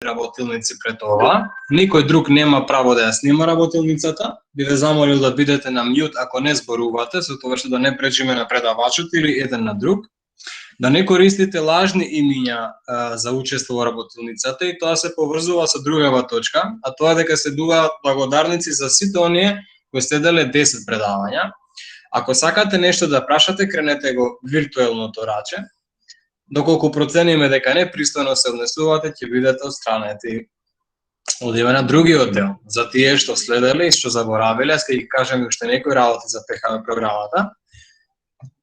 работилници пред ова. Никој друг нема право да ја снима работилницата. Би ве замолил да бидете на мјут ако не зборувате, со тоа што да не пречиме на предавачот или еден на друг. Да не користите лажни имиња за учество во работилницата, и тоа се поврзува со другава точка, а тоа дека се дуваат благодарници за сите оние кои следеле 10 предавања. Ако сакате нешто да прашате, кренете го виртуелното раче. Доколку процениме дека непристојно се однесувате, ќе бидете отстранети. Одиме на другиот дел. За тие што следеле и што заборавиле, ќе ги кажем уште некои работи за ПХВ програмата.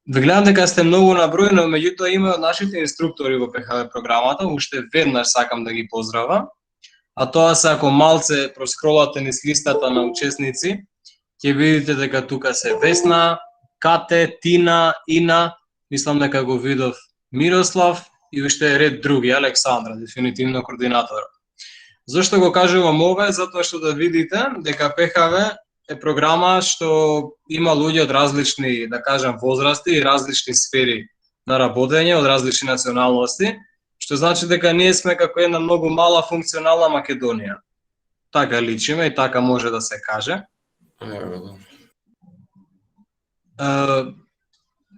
Ве гледам дека сте многу на број, но меѓутоа има од нашите инструктори во ПХВ програмата, уште веднаш сакам да ги поздравам. А тоа се ако малце проскролате низ листата на учесници, ќе видите дека тука се Весна, Кате, Тина, Ина, мислам дека го видов Мирослав и уште ред други, Александра, дефинитивно координатор. Зошто го кажувам ова? Затоа што да видите дека ПХВ е програма што има луѓе од различни, да кажам, возрасти и различни сфери на работење, од различни националности, што значи дека ние сме како една многу мала функционална Македонија. Така личиме и така може да се каже.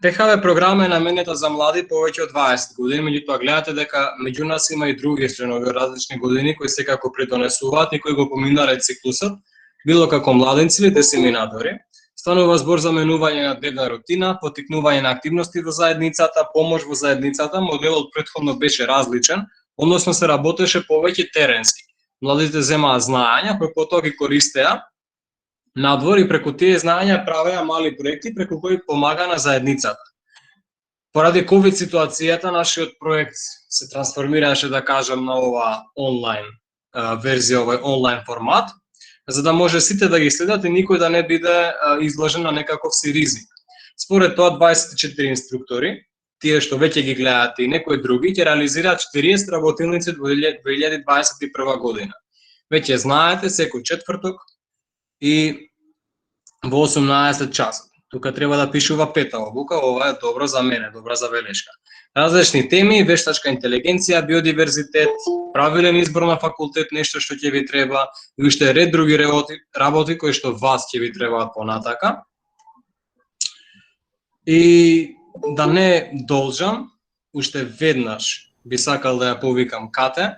ПХВ програма е наменета за млади повеќе од 20 години, меѓутоа гледате дека меѓу нас има и други членови од различни години кои секако придонесуваат и кои го поминале циклусот, било како младенци или десеминатори. Станува збор за менување на дневна рутина, поттикнување на активности во заедницата, помош во заедницата. Моделот претходно беше различен, односно се работеше повеќе теренски. Младите земаа знаења кои потоа ги користеа надвор и преку тие знаења правеа мали проекти преку кои помага на заедницата. Поради ковид ситуацијата нашиот проект се трансформираше, да кажам, на ова онлайн верзија, овој онлайн формат, за да може сите да ги следат и никој да не биде изложен на некаков си ризик. Според тоа 24 инструктори, тие што веќе ги гледаат и некои други, ќе реализираат 40 работилници во 2021 година. Веќе знаете, секој четврток и во 18 часот. Тука треба да пишува пета обука, ова е добро за мене, добра забелешка. Различни теми, вештачка интелигенција, биодиверзитет, правилен избор на факултет, нешто што ќе ви треба, и уште ред други работи кои што вас ќе ви требаат понатака. И да не должам, уште веднаш би сакал да ја повикам Кате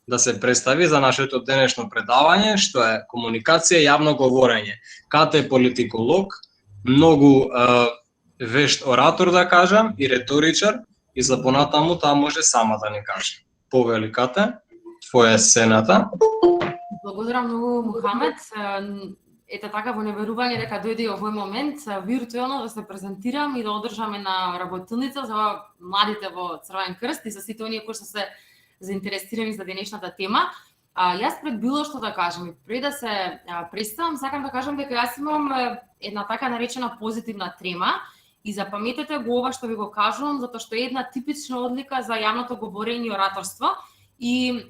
да се представи за нашето денешно предавање, што е комуникација и јавно говорење. Кате е политиколог, многу вешт оратор, да кажам, и реторичар, и за понатаму таа може сама да ни каже. Повели, Кате, твоја е сцената. Благодарам многу, Мухамед. Ете така, во неверување дека дојде и овој момент виртуелно да се презентирам и да одржаме на работилница за младите во Црвен крст и за сите оние кои што се заинтересирани за денешната тема. Јас пред било што да кажам и пред да се представам, сакам да кажам дека јас имам една така наречена позитивна трема и запаметете го ова што ви го кажувам, затоа што е една типична одлика за јавното говорење и ораторство и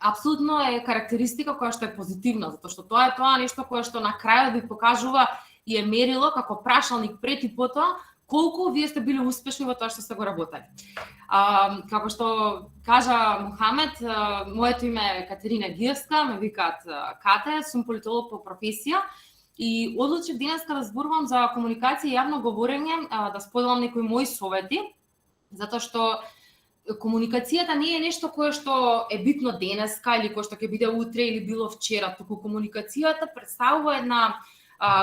апсолутно е карактеристика која што е позитивна, затоа што тоа е тоа нешто кое што на крајот ви покажува и е мерило како прашалник пред и потоа колку вие сте били успешни во тоа што сте го работеле. Како што кажа Мухамед, моето име е Катерина Гиевска, ме викаат Кате, сум политолог по професија и одлучив денеска да зборувам за комуникација и јавно говорење, да споделам некои мои совети, затоа што комуникацијата не е нешто кое што е битно денеска или кое што ќе биде утре или било вчера, туку комуникацијата представува една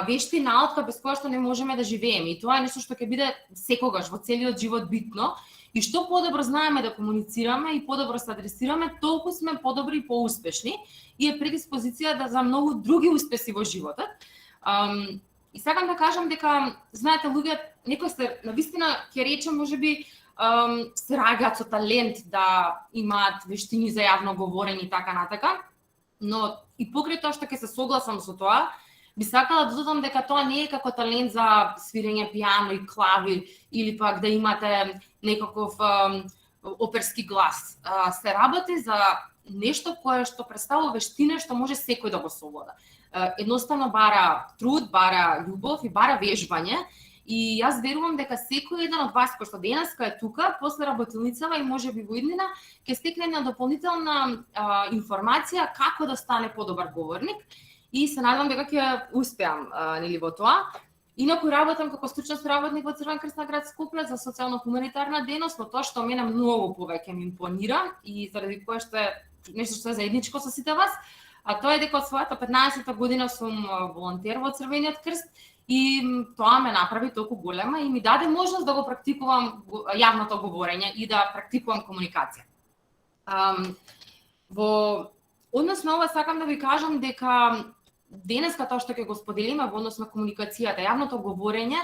вештина наутка без која што не можеме да живееме. И тоа е нешто што ќе биде секогаш во целиот живот битно. И што подобро знаеме да комуницираме и подобро се адресираме, толку сме подобри и поуспешни и е предиспозиција да за многу други успеси во животот. И сакам да кажам дека, знаете, луѓе, некои се навистина ќе речем можеби се раѓаат со талент да имаат вештини за јавно говорење и така натака, но и покрај тоа што ќе се согласам со тоа, би сакала да додам дека тоа не е како талент за свирење пијано и клавир или пак да имате некаков оперски глас. Се работи за нешто кое што представува вештина што може секој да го совлада. Едноставно бара труд, бара љубов и бара вежбање И јас верувам дека секој еден од вас кој што денеска е тука, после работилницава и можеби во иднина, ќе стекне една дополнителна информација како да стане подобар говорник и се надевам дека ќе успеам нели во тоа. Инаку работам како стручен соработник во Црвен крст на град Скопје за социјално-хуманитарна дејност, но тоа што мене многу повеќе ми импонира и заради кое што е нешто што е заедничко со сите вас, а тоа е дека од својата 15-та година сум волонтер во Црвениот крст и тоа ме направи толку голема и ми даде можност да го практикувам јавното говорење и да практикувам комуникација. Во однос на ова сакам да ви кажам дека денеска тоа што ќе го споделиме во однос на комуникацијата, јавното говорење,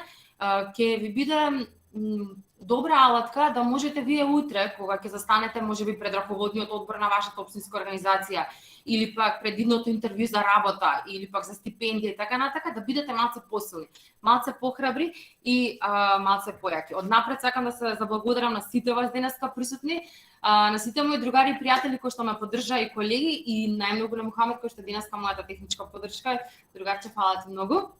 ќе ви биде добра алатка да можете вие утре, кога ќе застанете можеби пред раководниот одбор на вашата општинска организација или пак пред идното интервју за работа или пак за стипендија и така натака, да бидете малце посилни, малце похрабри и малце појаки. Однапред сакам да се заблагодарам на сите вас денеска присутни, на сите мои другари и пријатели кои што ме поддржаа и колеги и најмногу на Мухамед кој што денеска мојата техничка поддршка. Другарче, фала ти многу.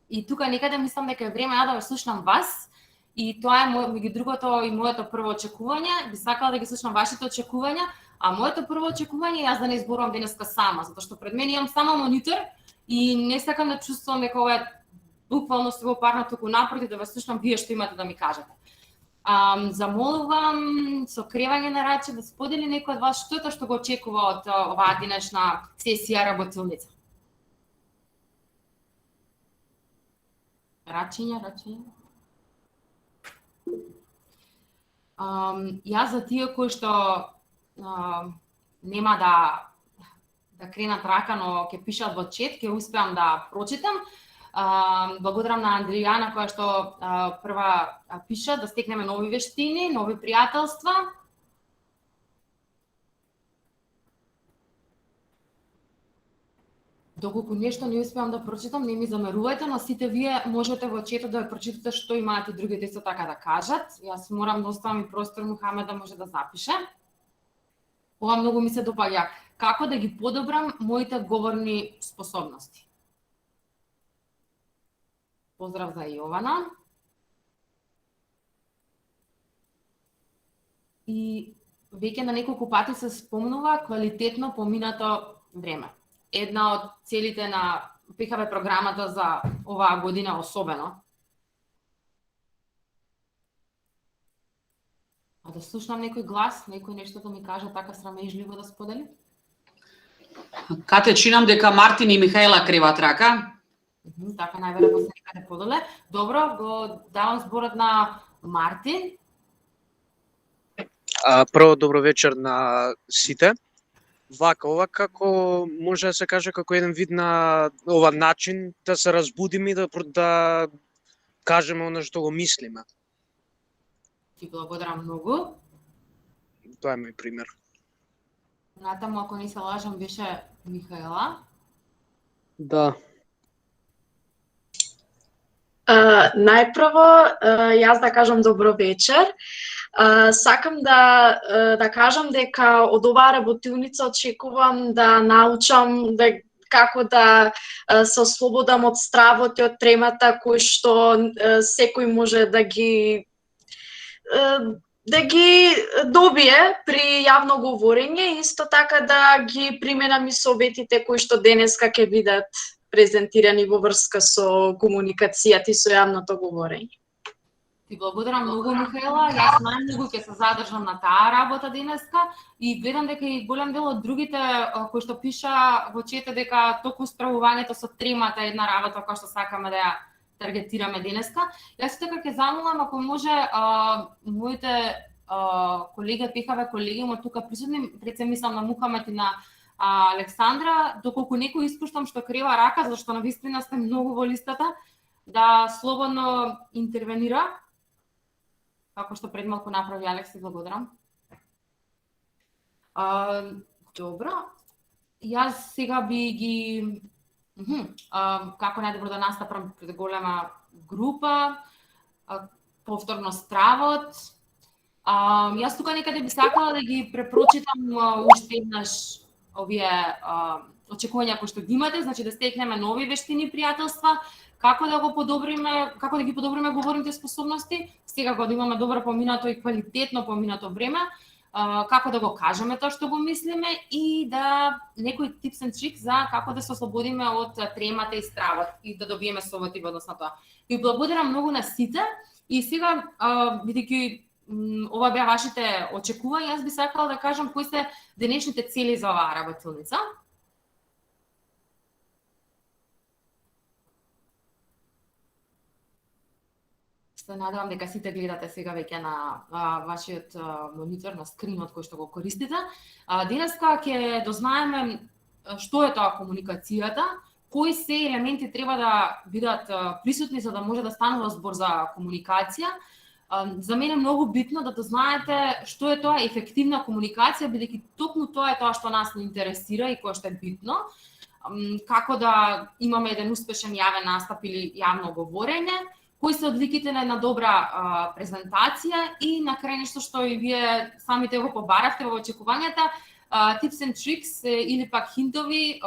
И тука некаде мислам дека е време да ве слушнам вас. И тоа е меѓу другото и моето прво очекување. Би сакала да ги слушнам вашите очекувања, а моето прво очекување јас да не изборувам денеска сама, затоа што пред мене имам само монитор и не сакам да чувствувам дека ова е буквално се го парна туку напротив да ве слушнам вие што имате да ми кажете. Замолувам со кревање на раче да сподели некој од вас што е тоа што го очекува од оваа денешна сесија работилница. Рачења. Јас за тие кои што нема да кренат рака, но ќе пишат во чет, ќе успеам да прочитам. Благодарам на Андријана која што прва пиша да стекнеме нови вештини, нови пријателства. Доколку нешто не успеам да прочитам, не ми замерувајте, но сите вие можете во четот да прочитате што имаат и другите исто така да кажат. Јас морам да оставам и простор Мухамед да може да запише. Ова многу ми се допаѓа. Како да ги подобрам моите говорни способности? Поздрав за Јована. И веќе на неколку пати се спомнува квалитетно поминато време. Една од целите на ПХВ програмата за оваа година особено. А да слушнам некој глас, некој нешто да ми каже така срамежливо да сподели? Кате, чинам дека Мартин и Михаела креват рака. Така најверојатно се некаде подоле. Добро, го давам зборот на Мартин. Прво добро вечер на сите. Ова како може да се каже како еден вид на ова начин да се разбудиме и да кажеме она што го мислиме. Ти благодарам многу. Тоа е мој пример. Натаму, ако не се лажам, беше Михаела. Да. Најпрво, јас да кажам добро вечер. Сакам да кажам дека од оваа работилница очекувам да научам како да се ослободам од стравот и од тремата кои што секој може да ги добие при јавно говорење и исто така да ги применам и советите кои што денеска ќе бидат презентирани во врска со комуникацијата и со јавното говорење. Ти благодарам многу, Михаела. Јас најмногу ќе се задржам на таа работа денеска и гледам дека и голем дел од другите кои што пиша во чете дека токму справувањето со тремата е една работа која што сакаме да ја таргетираме денеска. Јас така ќе замолам ако може моите колеги ПХВ колеги мо тука присутни, пред се мислам на Мухамед и на Александра, доколку некој испуштам што крева рака, зашто навистина сте многу во листата, да слободно интервенира. Како што пред малку направи Алекс, благодарам. Добро. Јас сега би ги како најдобро да настапам пред голема група, повторно стравот. Јас тука некаде би сакала да ги препрочитам уште еднаш овие очекувања кои што ги имате, значи да стекнеме нови вештини, пријателства, како да ги подобриме говорните способности, сега кога имаме добро поминато и квалитетно поминато време, како да го кажеме тоа што го мислиме и да некој tips and tricks за како да се ослободиме од тремата и стравот и да добиеме совети во однос на тоа. Ви благодарам многу на сите и сега бидејќи ова беа вашите очекувања, јас би сакала да кажам кои се денешните цели за оваа работилница. Се надевам дека сите гледате сега веќе на вашиот монитор, на скринот кој што го користите. Денеска ќе дознаеме што е тоа комуникацијата, кои се елементи треба да бидат присутни за да може да станува збор за комуникација. За мене е многу битно да дознаете што е тоа ефективна комуникација, бидејќи токму тоа е тоа што нас не интересира и кое што е битно. Како да имаме еден успешен јавен настап или јавно говорење, кои се одликите на една добра презентација и на крај нешто што и вие самите го побаравте во очекувањата, tips and tricks или пак хинтови,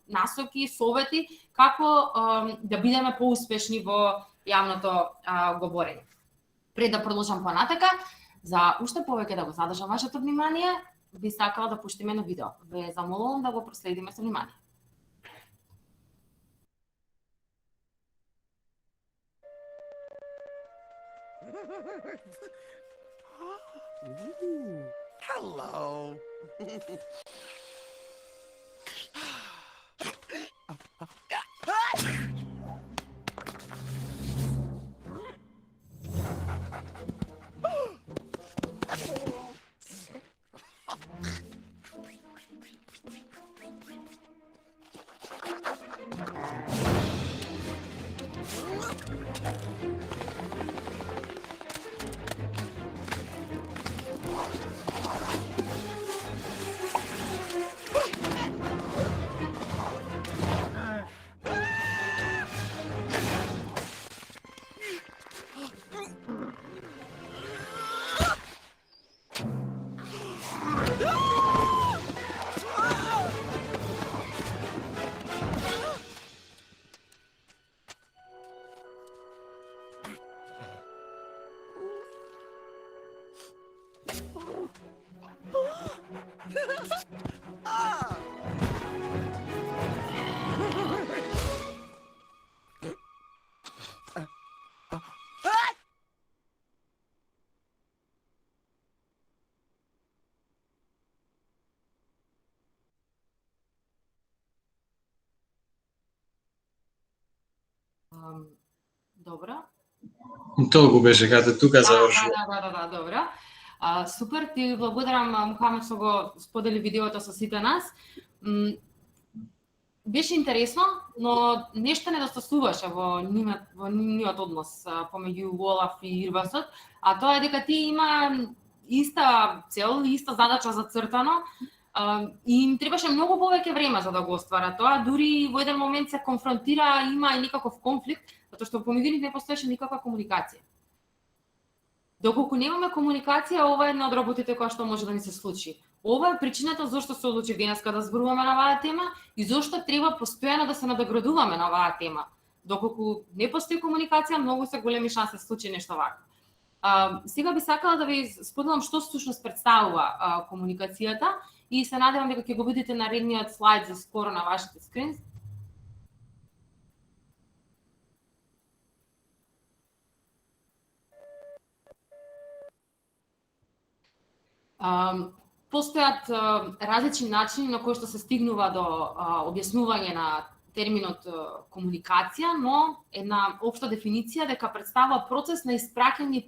насоки, совети како да бидеме поуспешни во јавното говорење. Пред да продолжам понатака, за уште повеќе да го задржам вашето внимание, би сакала да пуштиме на видео. Ве замолувам да го проследиме со внимание. Hello. Добро. Толку беше каде тука завршува. Да, добро. Супер, ти благодарам, Мухамед, што го сподели видеото со сите нас. Беше интересно, но нешто недостасуваше во нивниот однос помеѓу Олаф и Ирвасот, а тоа е дека ти има иста цел, иста задача зацртано, и им требаше многу повеќе време за да го оствара тоа, дури во еден момент се конфронтира, има и никаков конфликт, затоа што помеѓу нив не постоеше никаква комуникација. Доколку немаме комуникација, ова е една од работите која што може да ни се случи. Ова е причината зашто се одлучив денеска да зборуваме на оваа тема и зашто треба постојано да се надоградуваме на оваа тема. Доколку не постои комуникација, многу се големи шанси да се случи нешто вакво. Сега би сакала да ви споделам што всушност представува комуникацијата и се надевам дека ќе го видите наредниот слайд за скоро на вашите скрин. Постојат различни начини на кои што се стигнува до објаснување на терминот комуникација, но една општа дефиниција дека представува процес на испраќање и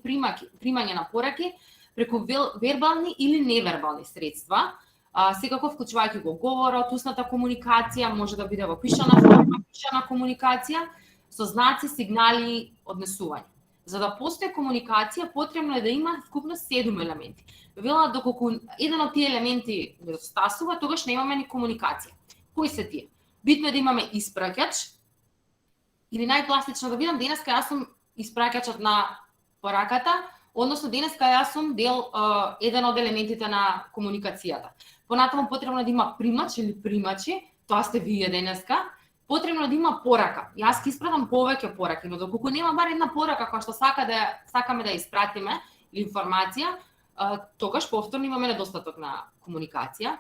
примање на пораки преку вербални или невербални средства, секако вклучувајќи го говорот, устната комуникација, може да биде во пишана форма, пишана комуникација, со знаци, сигнали, однесување. За да постои комуникација, потребно е да има вкупно 7 елементи. Вела, доколку еден од тие елементи недостасува, тогаш немаме ни комуникација. Кои се тие? Битно е да имаме испраќач, или најпластично да видам, денеска јас сум испраќачот на пораката, односно денеска јас сум еден од елементите на комуникацијата. Понатаму потребно да има примач или примачи, тоа сте вие денеска. Потребно да има порака. Јас ќе испратам повеќе пораки, но доколку нема бар една порака која што сакаме да испратиме или информација, тогаш повторно имаме недостаток на комуникација.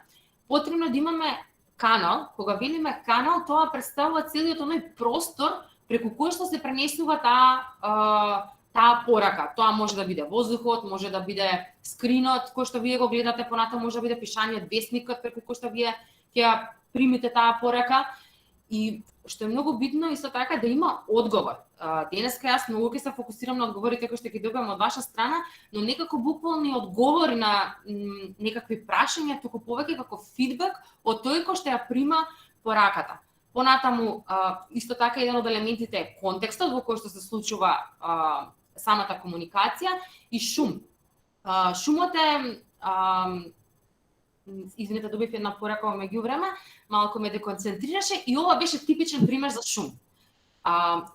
Потребно да имаме канал. Кога велиме канал, тоа представува целиот оној простор преку кој што се пренесува таа порака. Тоа може да биде воздухот, може да биде скринот кој што вие го гледате, понатаму може да биде пишаниот весникот преку кој што вие ќе ја примите таа порака. И што е многу битно исто така да има одговор. Денеска јас многу ќе се фокусирам на одговорите кои што ќе добиам од ваша страна, но некако буквални одговори на некакви прашања, туку повеќе како фидбек од тој кој што ја прима пораката. Понатаму исто така еден од елементите е контекстот во кој што се случува самата комуникација и шум. Шумот е извинете, добив една порака во меѓувреме, малку ме деконцентрираше и ова беше типичен пример за шум.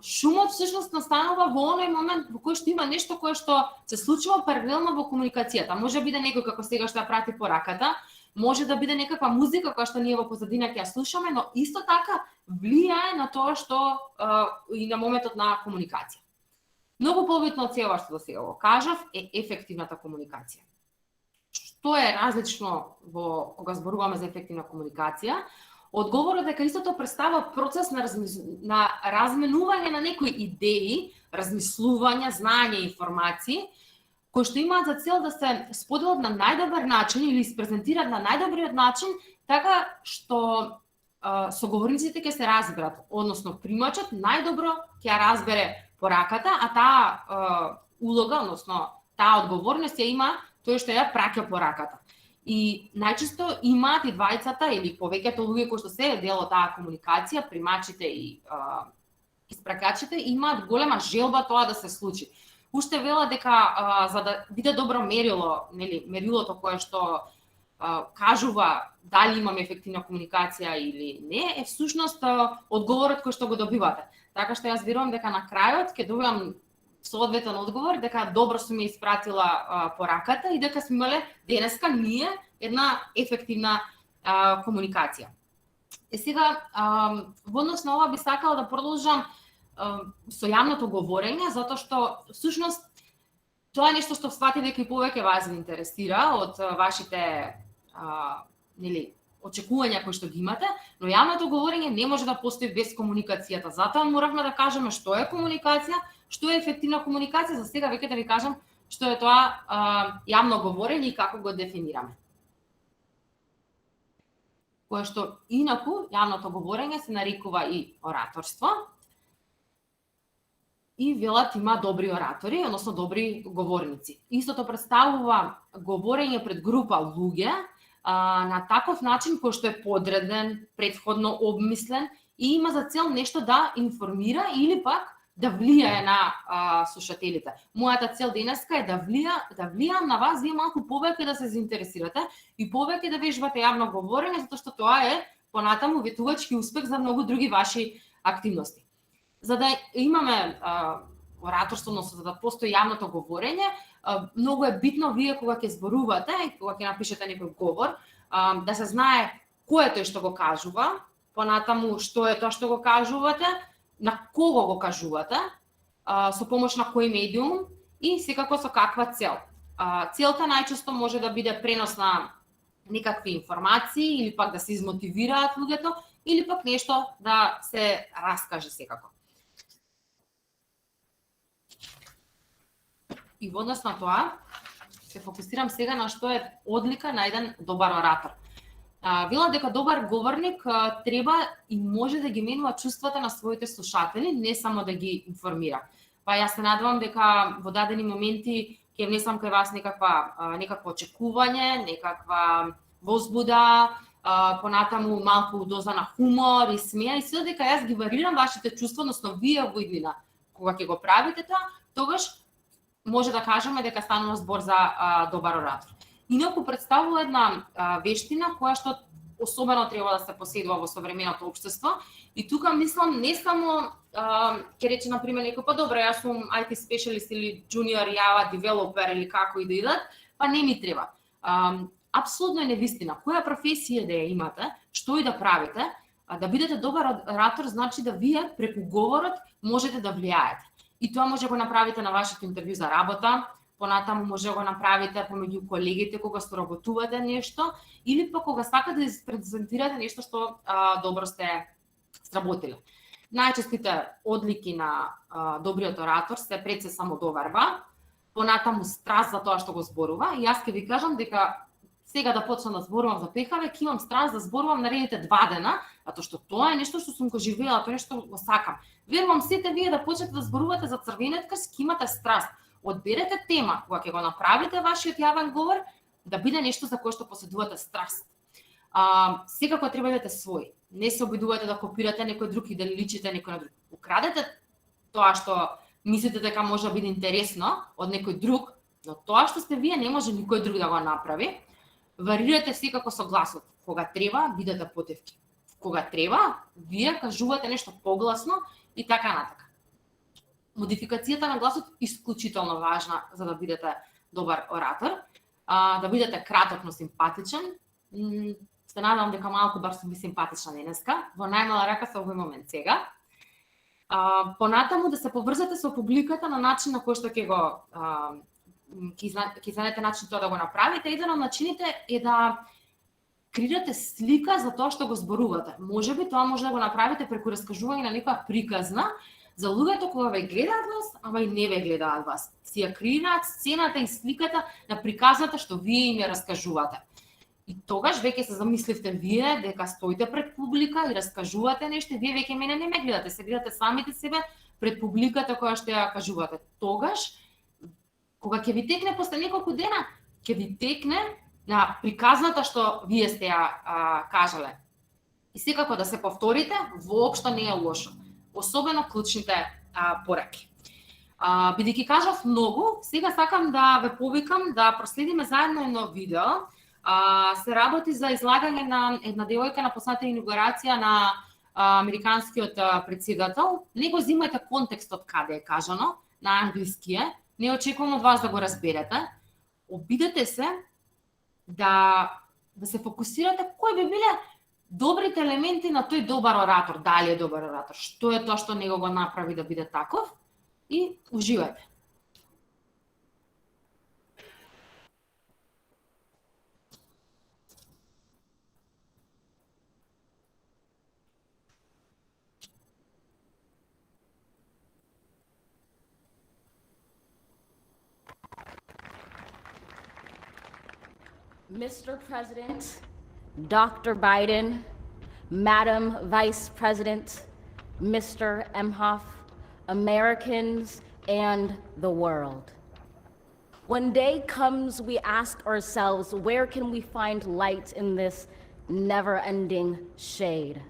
Шумот всушност настанува во оној момент во кој што има нешто кое што се случува паралелно во комуникацијата. Може да биде некој како сега што ја прати пораката, може да биде некаква музика која што ние во позадина ќе ја слушаме, но исто така влијае на тоа што и на моментот на комуникација. Многу побитно од сева што до сега го кажав е ефективната комуникација. Што е различно кога зборуваме за ефективна комуникација? Одговорот дека истото представува процес на разменување на некои идеи, размислување, знаење и информации, кои што имаат за цел да се споделат на најдобар начин или испрезентираат на најдобриот начин, така што соговорниците ќе се разберат, односно примачот најдобро ќе ја разбере пораката, а таа улога, односно таа одговорност ја има тој што ја праќа пораката. И најчесто имаат и двајцата или повеќето луѓе кои што се дел од таа комуникација, примачите и испракачите, имаат голема желба тоа да се случи. Уште вела дека за да биде добро мерило, нели, мерилото кое што кажува дали имаме ефективна комуникација или не, е всушност одговорот кој што го добивате. Така што јас верувам дека на крајот ќе добивам соодветен одговор дека добро сме испратила пораката и дека сме имале денеска ние една ефективна комуникација. И сега во однос на ова би сакала да продолжам со јавното говорење, затоа што всушност тоа е нешто што свати дека и повеќе вас ви интересира од вашите нели очекувања кои што ги имате, но јавното говорење не може да постои без комуникацијата. Затоа моравме да кажеме што е комуникација, што е ефективна комуникација. За сега веќе да ви кажам што е тоа јавно говорење и како го дефинираме. Кое што инаку јавното говорење се нарекува и ораторство. И велат има добри оратори, односно добри говорници. Истото представува говорење пред група луѓе на таков начин кој што е подреден, претходно обмислен и има за цел нешто да информира или пак да влијае на слушателите. Мојата цел денеска е да влијам на вас, вие малку повеќе да се заинтересирате и повеќе да вежбате јавно говорење, затоа што тоа е понатаму ветувачки успех за многу други ваши активности. За да имаме ораторство, односно за да постои јавното говорење, многу е битно вие кога ќе зборувате и кога ќе напишете некој говор, да се знае кој е тој што го кажува, понатаму што е тоа што го кажувате, на кого го кажувате, со помош на кој медиум и секако со каква цел. Целта најчесто може да биде пренос на некакви информации или пак да се измотивираат луѓето или пак нешто да се раскаже секако. И во однос на тоа, се фокусирам сега на што е одлика на еден добар оратор. Вела дека добар говорник треба и може да ги менува чувствата на своите слушатели, не само да ги информира. Па јас се надевам дека во дадени моменти ќе внесам кај вас некакво очекување, некаква возбуда, понатаму малку доза на хумор и смеа и се дека јас ги варирам вашите чувства, односно вие во иднина. Кога ќе го правите тоа, тогаш може да кажеме дека станува збор за добар оратор. Инаку представува една вештина која што особено треба да се поседува во современото општество и тука мислам не само ќе рече на пример некој па добро јас сум IT специјалист или junior Java developer или како и да идат, па не ми треба. апсолутно е невистина. Која професија да ја имате, што и да правите, да бидете добар оратор значи да вие преку говорот можете да влијаете. И тоа може да го направите на вашето интервју за работа, понатаму може да го направите помеѓу колегите кога соработувате нешто, или пак кога сакате да презентирате нешто што добро сте сработиле. Најчестите одлики на добриот оратор се пред се самодоверба, понатаму страст за тоа што го зборува. И јас ќе ви кажам дека сега да почнам да зборувам за пехаве, ќе имам страст да зборувам наредните 2 дена, затоа што тоа е нешто што сум го живеела, тоа е нешто го сакам. Верувам сите вие да почнете да зборувате за Црвениот крст, ќе имате страст. Одберете тема кога ќе го направите вашиот јавен говор, да биде нешто за кое што поседувате страст. Секако треба да бидете свој. Не се обидувате да копирате некој друг и да личите некој на друг. Украдете тоа што мислите дека може да биде интересно од некој друг, но тоа што сте вие не може никој друг да го направи. Варирате секако со гласот. Кога треба, бидете потевки. Кога треба, вие кажувате нешто погласно и така натака. Модификацијата на гласот е исклучително важна за да бидете добар оратор, да бидете краток, но симпатичен. Се надам дека малку бар сум ви симпатична денеска, во најмала рака со овој момент сега. Понатаму да се поврзате со публиката на начин на кој што ќе знаете начин тоа да го направите. Еден од начините е да креирате слика за тоа што го зборувате. Можеби тоа може да го направите преку раскажување на некоја приказна за луѓето кога ве гледаат вас, ама и не ве гледаат вас. Си ја креираат сцената и сликата на приказната што вие им ја раскажувате. И тогаш веќе се замисливте вие дека стоите пред публика и раскажувате нешто, вие веќе мене не ме гледате, се гледате самите себе пред публиката која што ја кажувате. Тогаш кога ќе ви текне после неколку дена, ќе ви текне на приказната што вие сте ја кажале. И секако да се повторите, воопшто не е лошо. Особено клучните пораки. Бидејќи кажав многу, сега сакам да ве повикам да проследиме заедно едно видео. Се работи за излагање на една девојка на посната инаугурација на американскиот претседател. Не го земајте контекстот каде е кажано, на англиски е. Не очекувам од вас да го разберете. Обидете се да се фокусирате кои би биле добрите елементи на тој добар оратор, дали е добар оратор, што е тоа што него го направи да биде таков, и уживајте. Mr. President, Dr. Biden, Madam Vice President, Mr. Emhoff, Americans, and the world. When day comes, we ask ourselves, where can we find light in this never-ending shade?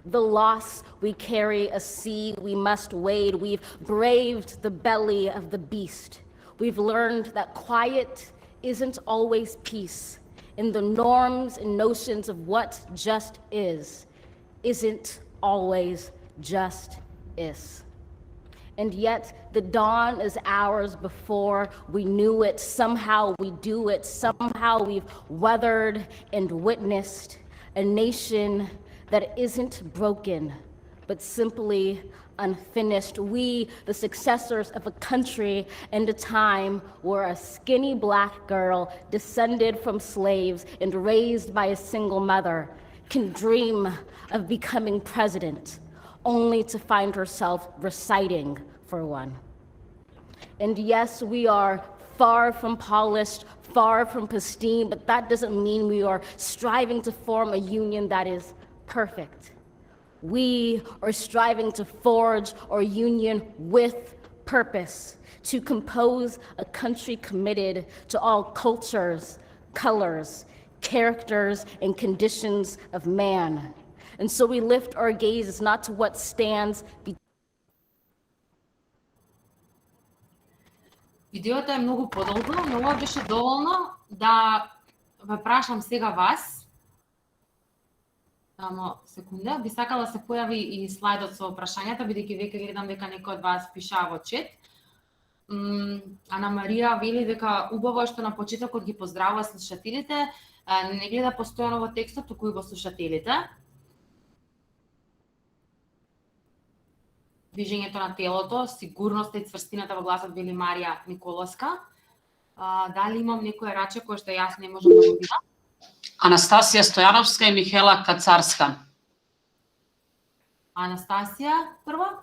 The loss we carry, a sea we must wade. We've braved the belly of the beast. We've learned that quiet isn't always peace, in the norms and notions of what just isn't always just is. And yet the dawn is ours before we knew it. Somehow we do it. Somehow we've weathered and witnessed a nation that isn't broken, but simply unfinished. We, the successors of a country and a time where a skinny black girl descended from slaves and raised by a single mother can dream of becoming president, only to find herself reciting for one. And yes, we are far from polished, far from pristine, but that doesn't mean we are striving to form a union that is perfect. We are striving to forge our union with purpose, to compose a country committed to all cultures, colors, characters, and conditions of man. And so we lift our gaze not to what stands between. Видеото е многу подолго, но ова беше доволно да ве прашам сега вас. Само секунда, би сакала да се појави и слайдот со прашањата, бидејќи веќе гледам дека некој од вас пишаа во чет. Ана Марија вели дека убаво е што на почетокот ги поздравува слушателите. не гледа постојано во текстот, туку и во слушателите. Движењето на телото, сигурноста и цврстината во гласот, вели Марија Николовска. Дали имам некој раче кој што јас не можам да го видам? Анастасија Стојановска и Михаела Кацарска. Анастасија, прва?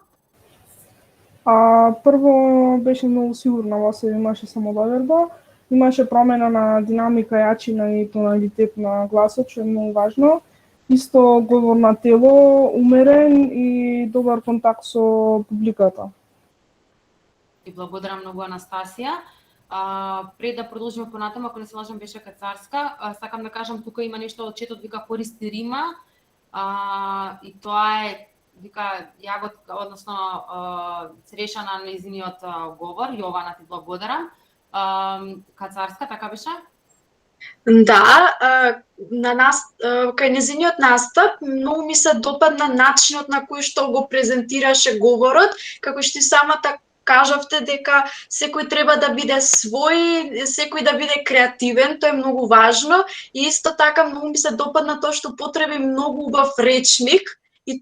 Прво беше многу сигурна во себе, имаше самодоверба, имаше промена на динамика, јачина и тоналитет на гласот, што е многу важно. Исто говор на тело, умерен и добар контакт со публиката. И благодарам многу, Анастасија. Пред да продолжиме понатаму, ако не се лажам, беше Кацарска, сакам да кажам, тука има нешто од четот, вика користи Рима, и тоа е, вика, јагот, односно цреша на нејзиниот говор. Јована, ти благодарам. Кацарска, така беше? Да, кај незиниот настап многу ми се допадна начинот на кој што го презентираше говорот, како што и самата кажавте дека секој треба да биде свој, секој да биде креативен, тоа е многу важно, и исто така многу ми се допадна тоа што потреби многу убав речник, и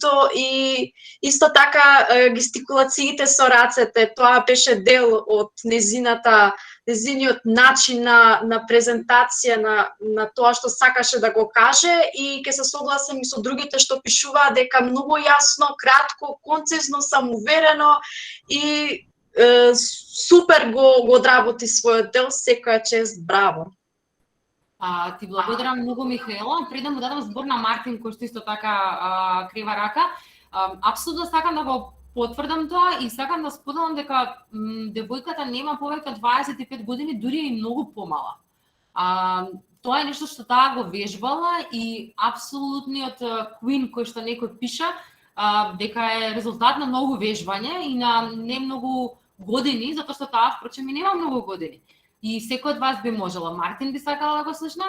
исто така гестикулациите со рацете, тоа беше дел од незиниот начин на презентација на тоа што сакаше да го каже, и ќе се согласам и со другите што пишуваа дека многу јасно, кратко, концизно, самоуверено и супер го одработи својот дел, секоја чест, браво. Ти благодарам многу, Михаела. Пред да му дадам збор на Мартин, кој што исто така крива рака, апсолутно сакам да го потврдам тоа и сакам да споделам дека девојката нема повеќе од 25 години, дури и многу помала. Тоа е нешто што таа го вежбала и апсолутниот квин кој што некој пиша, дека е резултат на многу вежбање и на не многу години, затоа што таа впрочем и нема многу години. И секој од вас би можела. Мартин би сакала да го слушна?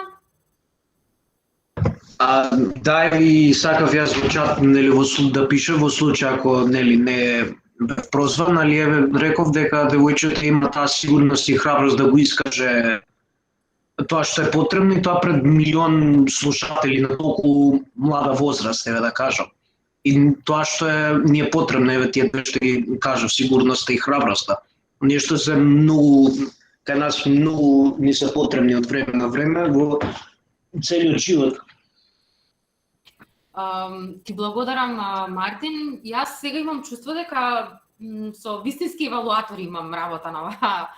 Да, и сакав јас во чат, нели, во суд да пише, во случај ако, нели, не бев прозван, али еве реков дека девојчето има таа сигурност и храброст да го искаже тоа што е потребно, и тоа пред милион слушатели на толку млада возраст, еве да кажам. И тоа што ни е потребно, еве тие две што ги кажав, сигурноста и храброста. Нешто се многу, кај нас многу ни се потребни од време на време во целиот живот. Ти благодарам, Мартин. Јас сега имам чувство дека со вистински евалуатори имам работа на оваа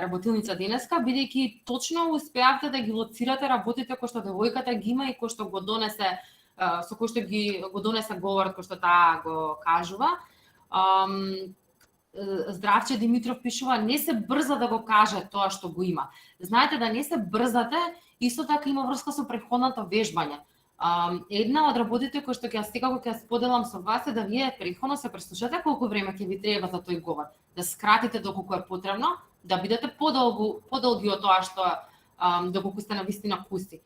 работилница денеска, бидејќи точно успеавте да ги лоцирате работите кои што девојката ги има и кои што го донесе, со кои што го донесе говорот кој што таа го кажува. Здравче Димитров пишува: не се брза да го каже тоа што го има. Знаете да не се брзате, исто така има врска со претходното вежбање. Една од работите кои што секако ќе споделам со вас е да вие претходно се преслушате колку време ќе ви треба за тој говор, да скратите доколку е потребно, да бидете подолги од тоа што доколку сте на вистина пусти.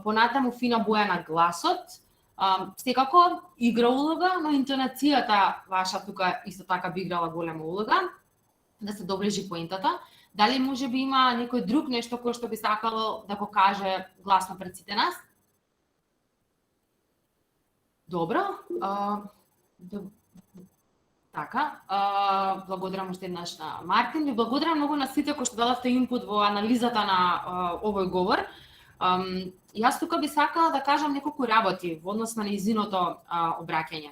Понатаму фина боја на гласот, секако игра улога, но интонацијата ваша тука исто така би играла голема улога, да се доближи поентата. Дали може би има некој друг нешто кој што би сакало да го каже гласно пред сите нас? Добро. Така, благодарам уште еднаш на Мартин. Ви благодарам многу на сите кои што дадовте инпут во анализата на овој говор. Јас тука би сакала да кажам неколку работи во однос на нејзиното обраќање.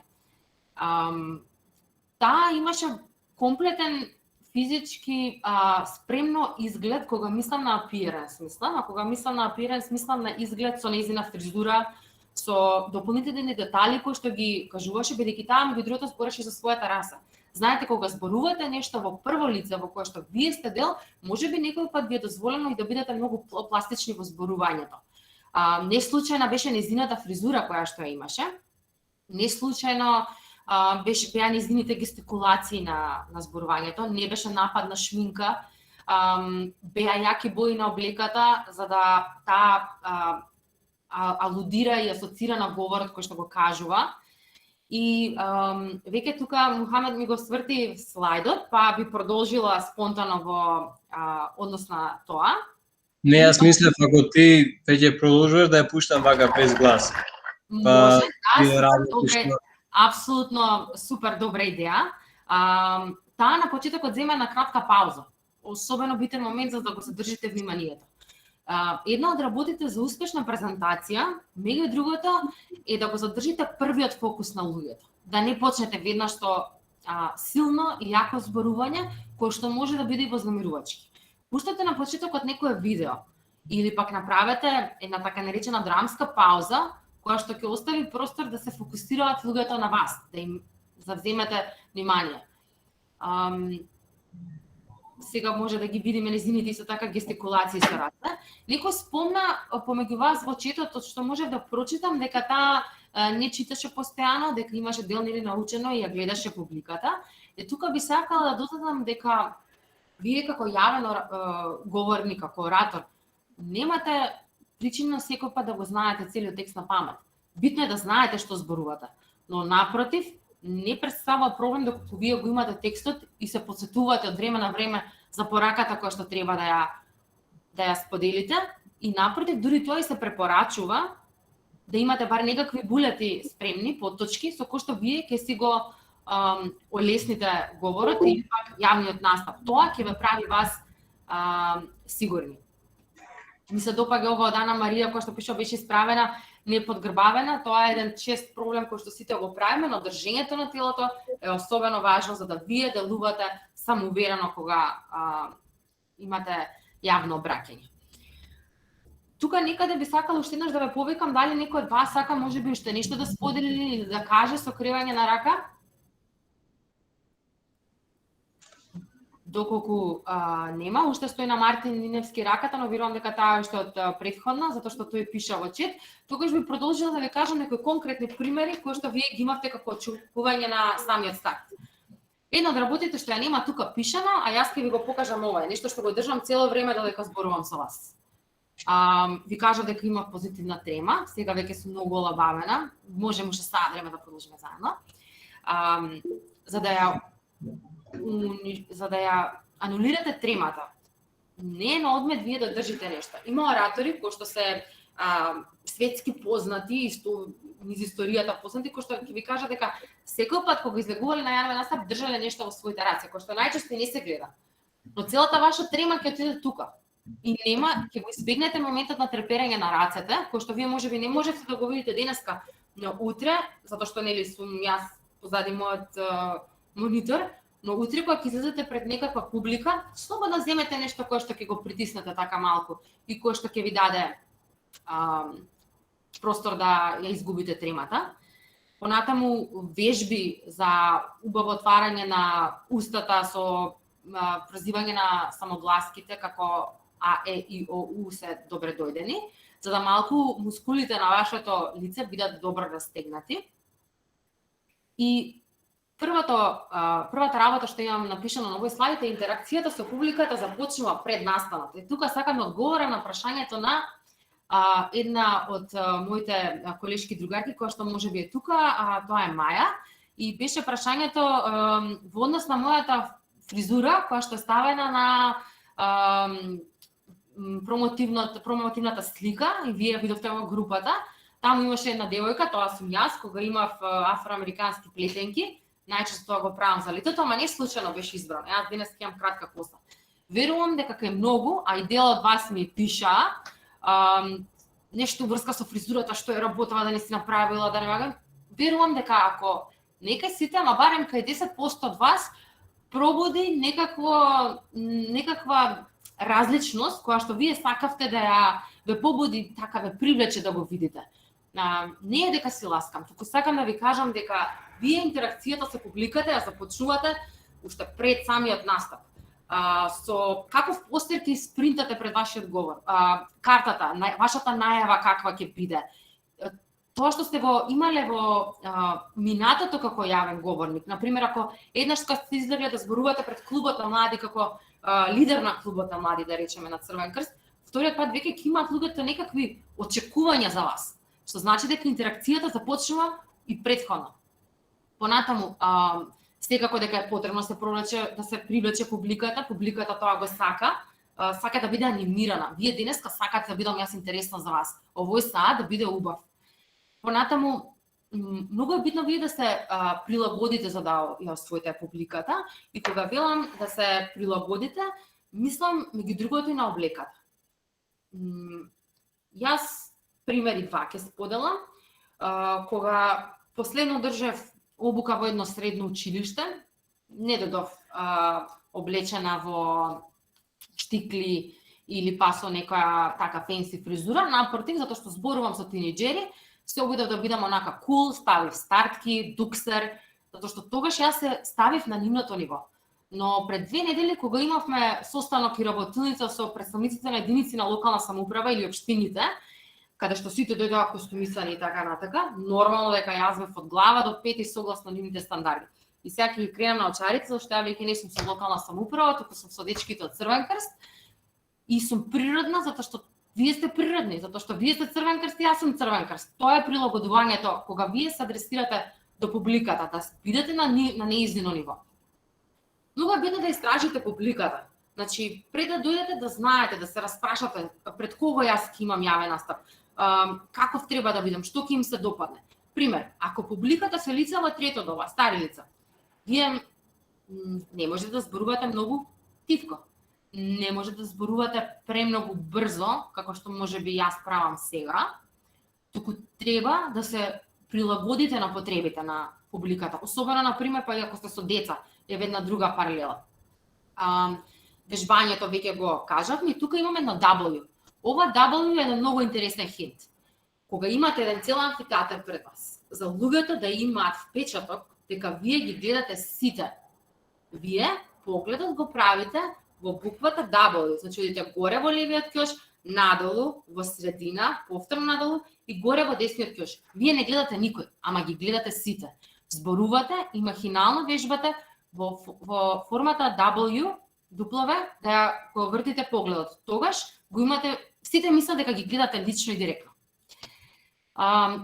Таа имаше комплетен физички спремно изглед кога мислам на апиеренс, а кога мислам на апиеренс, мислам на изглед со нејзина фризура, со дополнителни детали кои што ги кажуваше, бидејќи таа меѓу другото збореше за својата раса. Знаете, кога зборувате нешто во прво лице во кое што вие сте дел, можеби некој пат ви е дозволено и да бидете многу пластични во зборувањето. Не случајна беше нејзината фризура која што ја имаше. Не случајно беа нејзините гестикулации на зборувањето, не беше напад на шминка, беа јаки бои на облеката за да таа алудира и асоцира на говорот кој што го кажува. И веќе тука Мухамед ми го сврти слайдот, па би продолжила спонтано во однос на тоа. Не, јас мислев ако ти веќе продолжуваш да ја пуштам вака без глас. Може, ти да, работиш добре, што- апсолутно супер добра идеја. Таа на почетокот зема на кратка пауза. Особено битен момент за да го задржите вниманието. Една од работите за успешна презентација, меѓу другото, е да го задржите првиот фокус на луѓето. Да не почнете веднаш со силно и јако зборување, кој што може да биде и вознемирувачки. Пуштате на почетокот некое видео, или пак направете една така наречена драмска пауза, која што ќе остави простор да се фокусираат луѓето на вас, да им завземете внимание. Сега може да ги видиме незините исто така гестикулации со раце. Некој спомна помеѓу вас во четот што можев да прочитам дека таа не читаше постојано, дека имаше дел нели научено и ја гледаше публиката. Тука би сакала да додадам дека вие како јавен говорник, како оратор, немате причина секој пат да го знаете целиот текст на памет. Битно е да знаете што зборувате, но напротив, не представува проблем доколку вие го имате текстот и се потсетувате од време на време за пораката која што треба да ја споделите и напротив, дури тоа и се препорачува да имате бар некакви булети спремни, подточки, со кои што вие ќе си го олесните говорот или пак јавниот настап. Тоа ќе ве прави вас сигурни. Ми се допаѓа ова од Ана Марија, која што пише беше исправена, не подгрбавена. Тоа е еден чест проблем кој што сите го правиме, но држењето на телото е особено важно за да вие делувате самоуверено кога имате јавно обраќање. Тука некаде би сакала уште еднаш да ве повикам дали некој од вас сака можеби уште нешто да сподели или да каже со кривање на рака. Доколку нема, уште стои на Мартин Ниневски раката, но верувам дека таа е уште од претходна, затоа што тој пиша во чет. Тогаш би продолжила да ви кажам некои конкретни примери кои што вие ги имавте како очекување на самиот старт. Една од работите што ја нема тука пишано, а јас ќе ви го покажам ова, е нешто што го држам цело време додека зборувам со вас. Ви кажа дека има позитивна трема, сега веќе сум многу олабавена, можеме уште саат време да продолжиме заедно. За да ја анулирате тремата, не е на одмет вие да држите нешто. Има оратори кои што се светски познати, исто низ историјата познати, кои што ќе ви кажа дека секој пат кога излегувале на јавен настап држале нешто во своите раце, кој што најчесто не се гледа. Но целата ваша трема ќе отиде тука. И ќе го избегнете моментот на треперење на рацете, кој што вие можеби не можете да го видите денеска, но утре, затоа што нели сум јас позади мојот монитор, но утре кога ќе излезете пред некаква публика, слободно земете нешто кое што ќе го притиснете така малку и кое што ќе ви даде простор да ја изгубите тремата. Понатаму вежби за убаво отварање на устата со прозивање на самогласките како А, Е, И, О, У се добре дојдени, за да малку мускулите на вашето лице бидат добро растегнати. И првата работа што имам напишано на овој слайд е интеракцијата со публиката започнува пред настанот. И тука сакам да одговорам на прашањето на една од моите колешки другарки која што можеби е тука, тоа е Маја, и беше прашањето во однос на мојата фризура која што е ставена на промотивната слика и вие видовте во групата. Таму имаше една девојка, тоа сум јас, кога имав афроамерикански плетенки, најчесто тоа го правам за летото, ама не случајно беше избрано. Јас денес ќе имам кратка коса. Верувам дека кај многу, а и дел од вас ми пиша нешто врска со фризурата, што е работава, да не си направила, да не магам. Верувам дека ако некај сите, ама барем кај 10% од вас, пробуди некаква различност која што вие сакавте да ја ве побуди, така ве привлече да го видите. Не е дека си ласкам, туку сакам да ви кажам дека вие интеракцијата со публиката ја започнувате уште пред самиот настап. Со каков постер ќе спринтате пред вашиот говор, картата, вашата најава каква ќе биде. Тоа што сте го имале во минатото како јавен говорник, например, ако еднаш кога сте излегли да зборувате пред клубот на млади како лидер на клубот на млади, да речеме на Црвен крст, вториот пат веќе ќе имаат луѓето некакви очекувања за вас, што значи дека интеракцијата започнува и претходно. Понатаму, секако дека е потребно да се привлече публиката тоа го сака, сака да биде анимирана. Вие денеска сакате да бидам јас интересна за вас. Овој саат да биде убав. Понатаму, многу е битно вие да се прилагодите за да ја освоите публиката и кога велам да се прилагодите, мислам меѓу другото и на облеката. Јас примери два ќе споделам. Кога последно држев обука во едно средно училиште, не додов облечена во штикли или па со некоја така фенси фризура, напротив, затоа што зборувам со тинеџери, се обидов да бидам онака кул, ставив стартки, дуксер, затоа што тогаш јас се ставив на нивното ниво. Но пред 2 недели кога имавме состанок и работилница со представниците на единици на локална самоуправа или општините, каде што сите дојдоа костумисани и така натака, нормално дека јас бев од глава до пети согласно нивните стандарди. И сега ќе ви кренам на очарите, зашто ја веќе не сум со локална самоуправа, туку сум со дечките од Црвен крст и сум природна затоа што вие сте природни, затоа што вие сте Црвен крст и јас сум Црвен крст. Тоа е прилагодувањето кога вие се адресирате до публиката, да бидете на неизнино ниво. Многу е битно да истражите публиката. Значи, пред да дојдете да знаете, да се распрашате пред кого јас ќе имам јавен настап, каков треба да бидам, што ќе им се допадне. Пример, ако публиката се лица во трето доба, стари лица, вие не можете да зборувате многу тивко. Не можете да зборувате премногу брзо, како што можеби јас правам сега, туку треба да се прилагодите на потребите на публиката. Особено, например, па ако сте со деца, е една друга паралела. Вежбањето веќе го кажавме, и тука имаме едно W. Ова W е еден многу интересен хинт. Кога имате еден цел амфитеатар пред вас, за луѓето да имаат впечаток дека вие ги гледате сите, вие погледот го правите во буквата W, значи одите горе во левиот ќош, надолу, во средина, повторно надолу и горе во десниот ќош. Вие не гледате никој, ама ги гледате сите. Зборувате и махинално вежбате во формата W, да го вртите погледот. Тогаш го имате, сите мислат дека ги гледате лично и директно.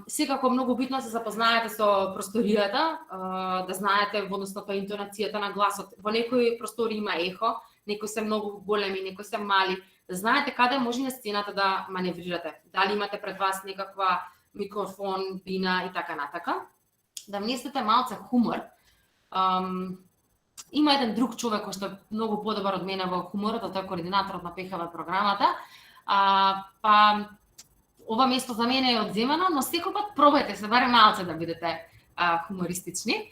Секако многу битно се запознаете со просторијата, да знаете во односната интонацијата на гласот. Во некои простори има ехо, некои се многу големи, некои се мали. Да знаете каде може на сцената да маневрирате. Дали имате пред вас некаква микрофон, бина и така натака. Да внесете малце хумор. Има еден друг човек кој што е многу подобар од мене во хуморот, тој е координаторот на ПХВ програмата. Па ова место за мене е одземано, но секој пат пробајте се барем малце да бидете хумористични.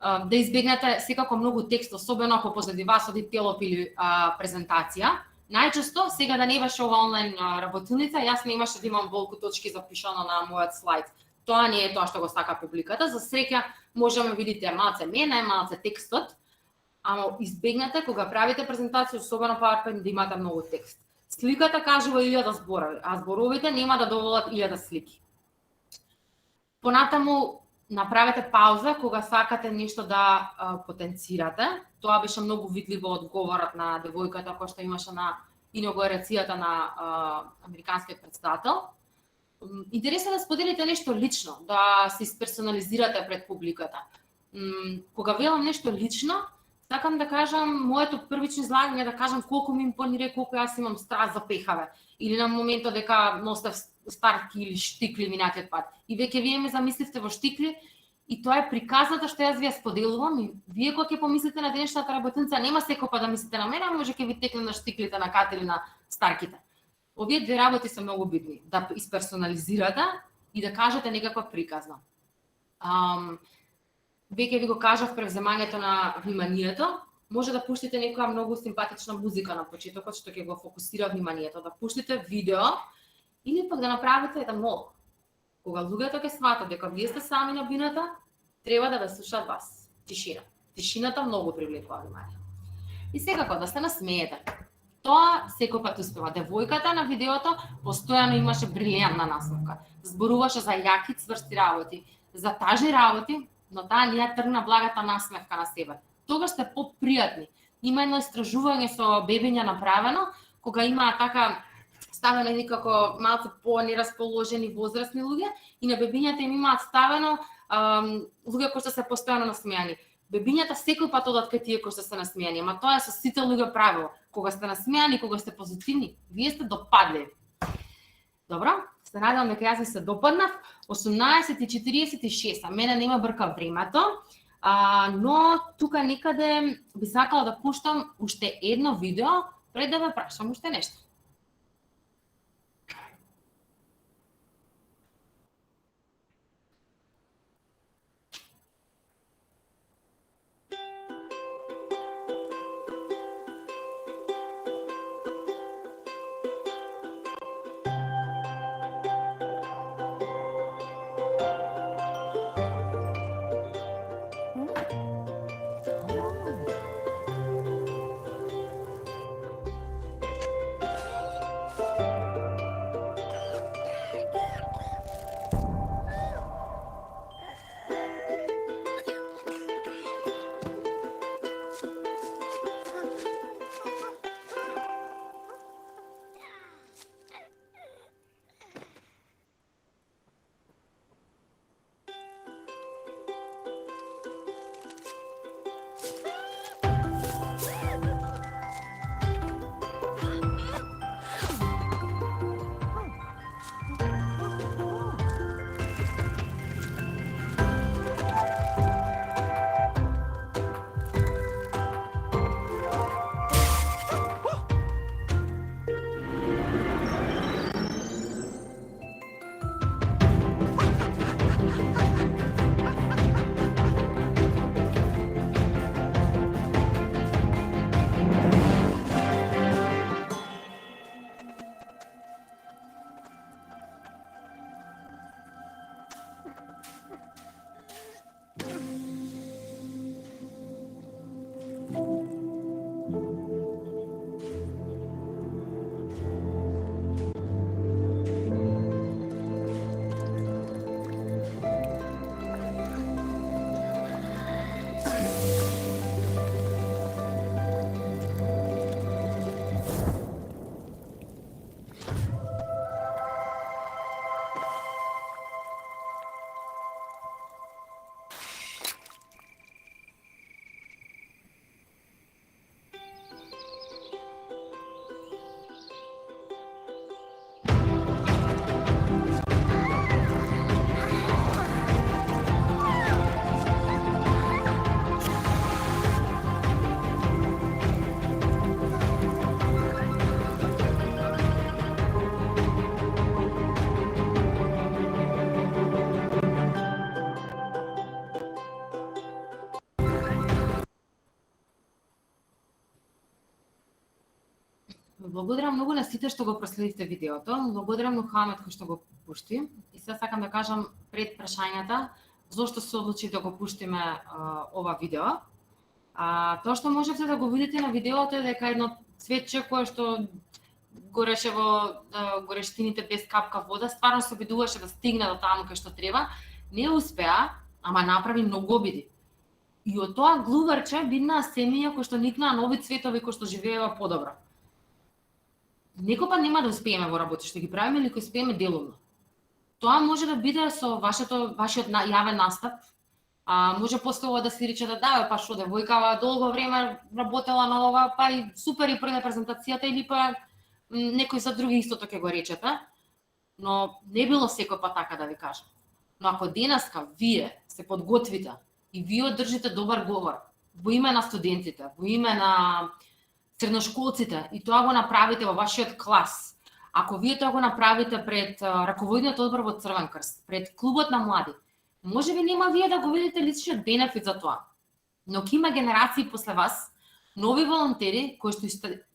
Да избегнете секако многу текст, особено ако позади вас оди телоп или презентација. Најчесто, сега да не беше ова онлайн работилница, јас не имаше да имам волку точки запишано на мојот слайд. Тоа не е тоа што го сака публиката. За среќа можеме видите малце мене, малце текстот, ама избегнете кога правите презентација, особено PowerPoint, да имате многу текст. Сликата кажува 1000 зборови, а зборовите нема да доволат 1000 слики. Понатаму направете пауза кога сакате нешто да потенцирате. Тоа беше многу видливо одговорот на девојката која што имаше на инаугурацијата на американскиот претседател. Интересно да споделите нешто лично, да се исперсонализирате пред публиката. Кога велам нешто лично, сакам да кажам моето првично излагање, да кажам колку ми импонира, колку јас имам страст за ПХВ. Или на моментот дека носев стартки или штикли минатиот пат. И веќе вие ме замисливте во штикли, и тоа е приказната што јас ви ја споделувам, и вие кога ќе помислите на денешната работилница, нема секој пат да мислите на мене, а може ќе ви текне на штиклите, на катели, на старките. Овие две работи се многу битни, да исперсонализирате и да кажете некаква приказна. Веќе ви го кажав превземањето на вниманието, може да пуштите некоја многу симпатична музика на почетокот што ќе го фокусира вниманието, да пуштите видео или пак да направите еден мол. Кога луѓето ќе сватат дека вие сте сами на бината, треба да ве слушаат вас. Тишина. Тишината многу привлекува внимание. И секако да се насмеете. Тоа секој пат успева. Девојката на видеото постојано имаше брилијантна насмевка. Зборуваше за јаки цврсти работи, за тажни работи, но таа не ја тргна благата насмевка на себе. Тогаш сте попријатни. Има едно истражување со бебиња направено, кога има така ставено некако малку по-нерасположени возрастни луѓе и на бебињата им имаат ставено луѓе кои што се постојано насмејани. Бебињата секој пат одат кај тие кои што се насмејани, ама тоа е со сите луѓе правило. Кога сте насмејани, кога сте позитивни, вие сте допадливи. Добро, се надевам дека јас ви се допаднав. 18:46, а мене нема брка времето, но тука некаде би сакала да пуштам уште едно видео пред да ве прашам уште нешто. Благодарам многу на сите што го проследивте видеото. Благодарам на Мухамед кој што го пушти. И сега сакам да кажам пред прашањата зошто се одлучи да го пуштиме ова видео. Тоа што можете да го видите на видеото е дека едно цветче кое што гореше во горештините без капка вода, стварно се обидуваше да стигне до таму кај што треба, не успеа, ама направи многу обиди. И од тоа глуварче виднаа семеја кои што никнаа нови цветови кои што живеева подобро. Некој пат нема да успееме во работи што ги правиме или кој успееме деловно. Тоа може да биде со вашиот јавен настап. Може после ова да се рече да па што девојкава долго време работела на ова, па и супер и пред презентацијата или па некој за други истото ќе го речете. Но не било секој пат така да ви кажам. Но ако денеска вие се подготвите и вие одржите добар говор во име на студентите, во име на средношколците и тоа го направите во вашиот клас, ако вие тоа го направите пред раководниот одбор во Црвен крст, пред клубот на млади, може би нема вие да го видите личниот бенефит за тоа. Но ќе има генерации после вас, нови волонтери кои што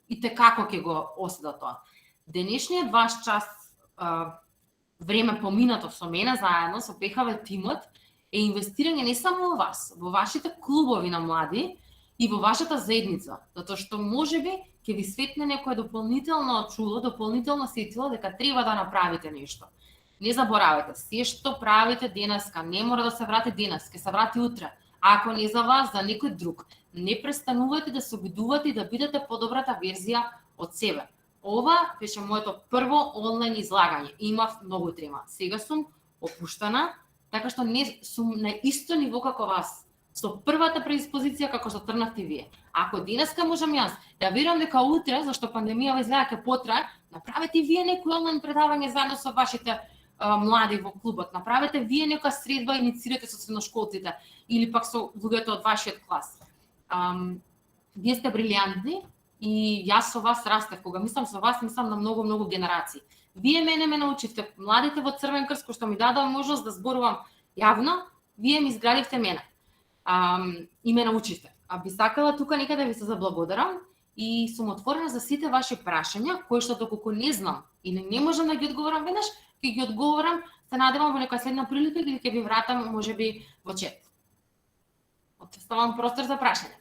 и текако ќе го оседат тоа. Денешниот ваш час време поминато со мене заедно со ПХВ тимот е инвестирање не само во вас, во вашите клубови на млади и во вашата заедница, затоа што можеби ќе ви светне некое дополнително чуло, дополнително сетило дека треба да направите нешто. Не заборавајте, се што правите денеска не мора да се врати денес, ќе се врати утре. А ако не за вас, за некој друг, не престанувајте да се обидувате и да бидете подобрата верзија од себе. Ова беше моето прво онлайн излагање. Имав многу трема. Сега сум опуштена, така што не сум на исто ниво како вас. со првата предиспозиција како што тргнавте вие. Ако денеска можам јас, ја верувам дека утре, зашто пандемијава изгледа ќе потрае, направете и вие некој онлайн предавање заедно со вашите млади во клубот. Направете вие нека средба, иницирате со средношколците или пак со луѓето од вашиот клас. Вие сте брилјантни и јас со вас растев. Кога мислам со вас, мислам на многу генерации. Вие мене ме научивте, младите во Црвен крст, кои што ми дадоа можност да зборувам јавно, вие ми изградивте мене. И ме научивте. Би сакала тука некаде ви се заблагодарам и сум отворена за сите ваши прашања, кои што доколку не знам или не можам да ги одговорам веднаш, ќе ги одговорам, се надевам во некоја следна прилика или ќе ви вратам можеби во чет. Оставам простор за прашање.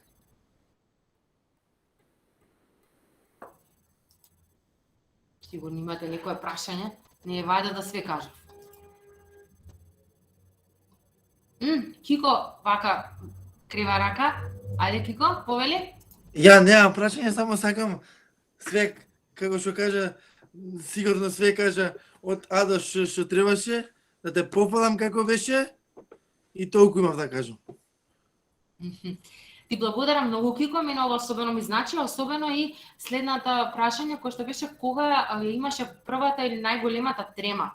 Сигурно имате некое прашање, не е вајда да све кажав. Кико, вака крива рака. Ајде, Кико, повели? Ја немам прашање, само сакам све, како што кажа, сигурно све кажа од А до Ш што требаше, да те пофалам како беше и толку имав да кажам. Ти благодарам многу, Кико, мене ова особено ми значи, особено и следната прашање која што беше кога имаше првата или најголемата трема.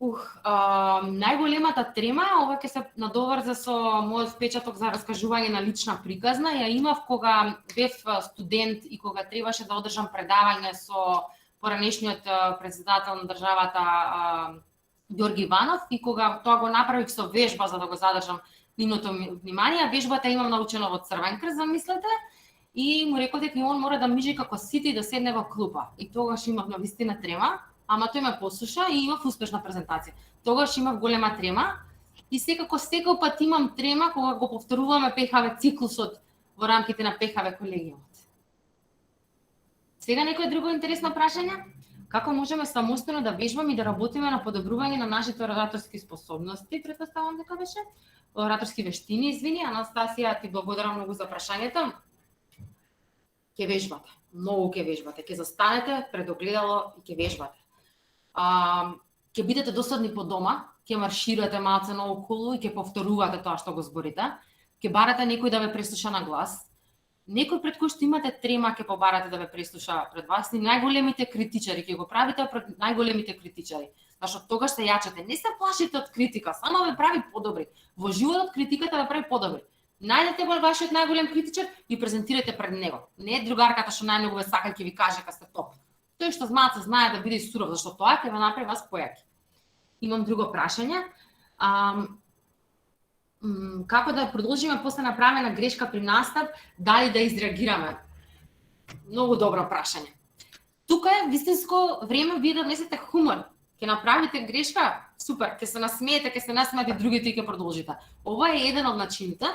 Најголемата трема, ова ќе се надоврза со мојот впечаток за раскажување на лична приказна. Ја имав кога бев студент и кога требаше да одржам предавање со поранешниот председател на државата Ѓорги Иванов и кога тоа го направив со вежба за да го задржам нивното внимание. Вежбата имам научено во Црвен крст, замислете, и му рекол дека он мора да миже како сите и да седне во клупа. И тогаш имав навистина трема, ама тој ме послуша и имав успешна презентација. Тогаш имав голема трема и секако секој пат имам трема кога го повторуваме ПХВ циклусот во рамките на ПХВ колегиумот. Сега некој друго интересно прашање? Како можеме самостојно да вежбаме и да работиме на подобрување на нашите ораторски способности? Претпоставувам дека беше ораторски вештини, извини, Анастасија, ти благодарам многу за прашањето. Ќе вежбате, многу ќе вежбате, ќе застанете пред огледало и ќе вежбате. Ќе бидете досадни по дома, ќе марширате малце наоколу и ќе повторувате тоа што го зборите, ќе барате некој да ве преслуша на глас, некој пред кој што имате трема ќе побарате да ве преслуша пред вас, и најголемите критичари ќе го правите пред најголемите критичари. Зашто тогаш се јачате, не се плашите од критика, само ве прави подобри. Во животот критиката ве прави подобри. Најдете го вашиот најголем критичар и презентирате пред него. Не е другарката што најмногу ве сака ќе ви каже кога сте топ. Тој што малце знае да биде суров, зашто тоа ќе ве направи вас појаки. Имам друго прашање. Како да продолжиме после направена грешка при настав, дали да изреагираме? Многу добро прашање. Тука е вистинско време вие да внесете хумор. Ќе направите грешка, супер, ќе се насмеете, ќе се насмеете другите и ќе продолжите. Ова е еден од начините,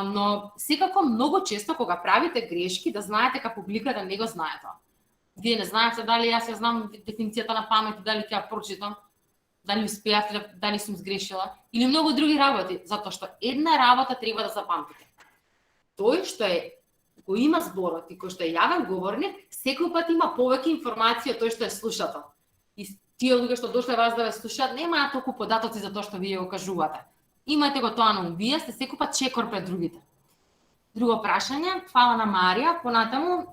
но секако многу често кога правите грешки, да знаете дека публиката не го знае тоа. Вие не знаете дали јас ја знам дефиницијата на памет, дали ќе ја прочитам, дали успеавте, дали сум сгрешила, или многу други работи, затоа што една работа треба да запамтите. Тој што го има зборот и кој што е јавен говорник, секој пат има повеќе информација од тој што е слушател. И тие луѓе што дошле вас да ве слушаат, немаат толку податоци за тоа што вие го кажувате. Имате го тоа на ум, вие сте секој пат чекор пред другите. Друго прашање, фала на Марија, понатаму,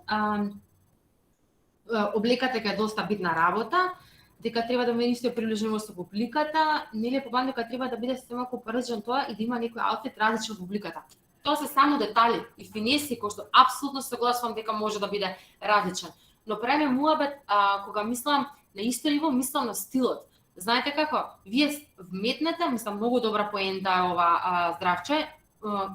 облеката е доста битна работа, дека треба да ме исто приближено со публиката, нели побам дека треба да биде семако поразличен тоа и да има некој аутфит различен од публиката. Тоа се само детали и финеси кои што апсолутно согласувам дека може да биде различен. Но правиме муабет кога мислам на исто ниво, мислам на стилот. Знаете како? Вие вметнете, мислам многу добра поента е ова Здравче,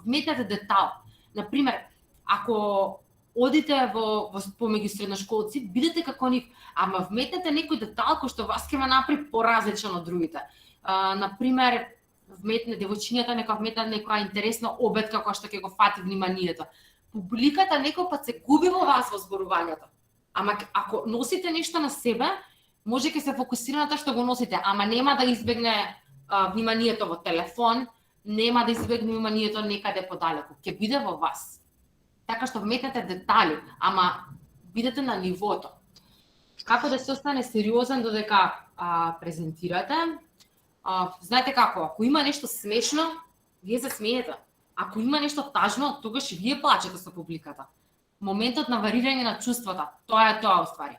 вметнете детал. Например, ако одите во помеѓу средношколци, бидете како нив, ама вметнете некој детал кој што вас ќе ме направи поразличен од другите. Например, вметне девојчињата нека вметнат некоја интересна обетка која што ќе го фати вниманието. Публиката некој пат се губи во вас во зборувањето. Ама ако носите нешто на себе, може ќе се фокусира на тоа што го носите, ама нема да избегне вниманието во телефон, нема да избегне вниманието некаде подалеку. Ќе биде во вас. Така што вметнете детали, ама бидете на нивото. Како да се остане сериозен додека презентирате? Знаете како, ако има нешто смешно, вие се смеете. Ако има нешто тажно, тогаш вие плачете со публиката. Моментот на варирање на чувствата, тоа е тоа уствари.